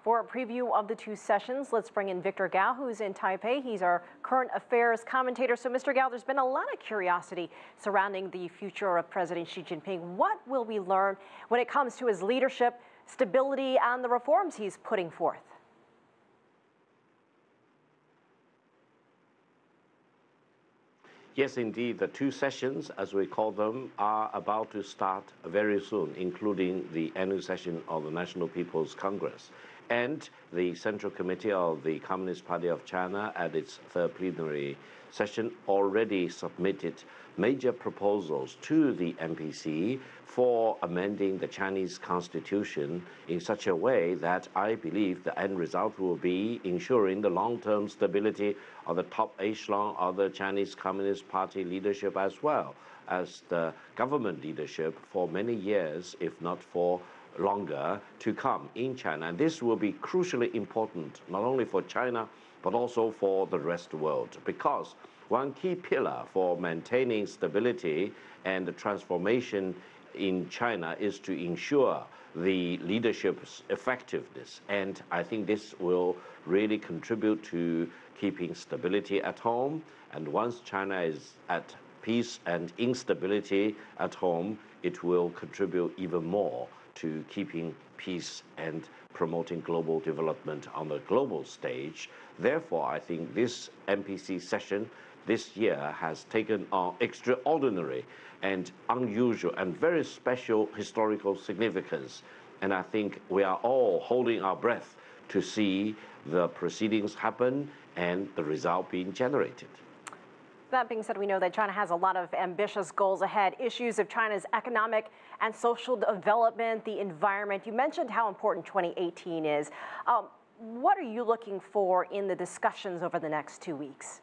For a preview of the two sessions, let's bring in Victor Gao, who's in Taipei. He's our current affairs commentator. So, Mr. Gao, there's been a lot of curiosity surrounding the future of President Xi Jinping. What will we learn when it comes to his leadership, stability, and the reforms he's putting forth? Yes, indeed. The two sessions, as we call them, are about to start very soon, including the annual session of the National People's Congress. And the Central Committee of the Communist Party of China, at its third plenary session, already submitted major proposals to the NPC for amending the Chinese constitution in such a way that I believe the end result will be ensuring the long-term stability of the top echelon of the Chinese Communist Party leadership, as well as the government leadership for many years, if not for longer, to come in China. And this will be crucially important, not only for China, but also for the rest of the world, because one key pillar for maintaining stability and the transformation in China is to ensure the leadership's effectiveness. And I think this will really contribute to keeping stability at home. And once China is at peace and instability at home, it will contribute even more to keeping peace and promoting global development on the global stage. Therefore, I think this NPC session this year has taken on extraordinary and unusual and very special historical significance. And I think we are all holding our breath to see the proceedings happen and the result being generated. That being said, we know that China has a lot of ambitious goals ahead. Issues of China's economic and social development, the environment. You mentioned how important 2018 is. What are you looking for in the discussions over the next 2 weeks?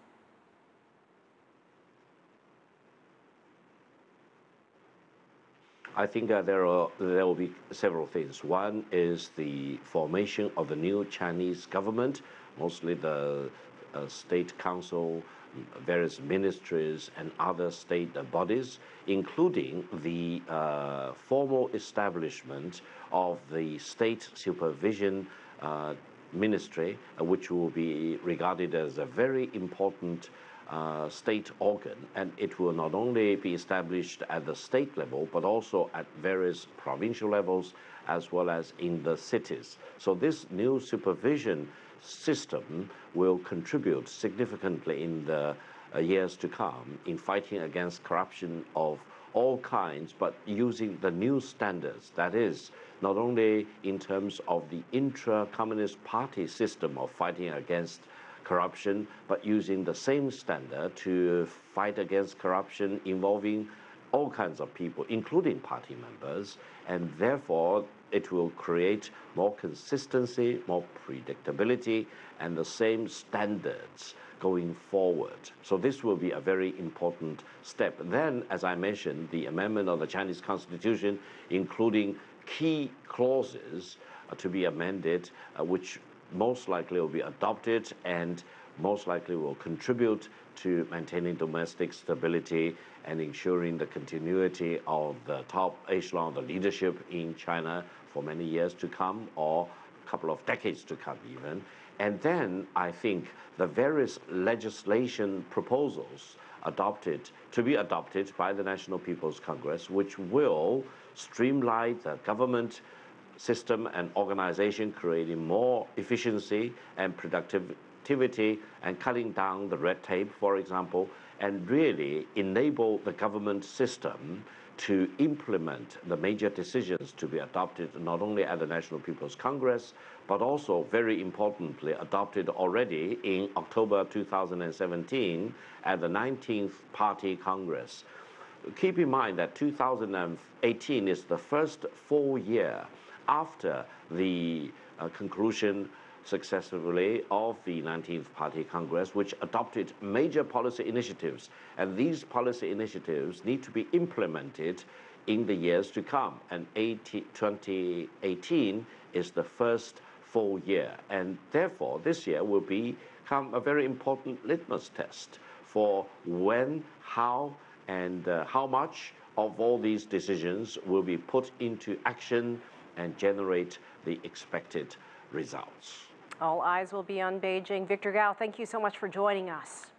I think there will be several things. One is the formation of the new Chinese government, mostly the State Council, various ministries and other state bodies, including the formal establishment of the State Supervision Ministry, which will be regarded as a very important state organ, and it will not only be established at the state level, but also at various provincial levels, as well as in the cities. So this new supervision system will contribute significantly in the years to come in fighting against corruption of all kinds, but using the new standards. That is, not only in terms of the intra-communist party system of fighting against corruption, but using the same standard to fight against corruption involving all kinds of people, including party members, and therefore it will create more consistency, more predictability, and the same standards going forward. So this will be a very important step. Then, as I mentioned, the amendment of the Chinese Constitution, including key clauses to be amended, which most likely will be adopted and most likely will contribute to maintaining domestic stability and ensuring the continuity of the top echelon of the leadership in China for many years to come, or a couple of decades to come even. And then I think the various legislation proposals to be adopted by the National People's Congress, which will streamline the government system and organization, creating more efficiency and productivity and cutting down the red tape, for example, and really enable the government system to implement the major decisions to be adopted not only at the National People's Congress, but also, very importantly, adopted already in October 2017 at the 19th Party Congress. Keep in mind that 2018 is the first full year after the conclusion successfully of the 19th Party Congress, which adopted major policy initiatives. And these policy initiatives need to be implemented in the years to come. And 2018 is the first full year. And therefore, this year will become a very important litmus test for when, how, and how much of all these decisions will be put into action and generate the expected results. All eyes will be on Beijing. Victor Gao, thank you so much for joining us.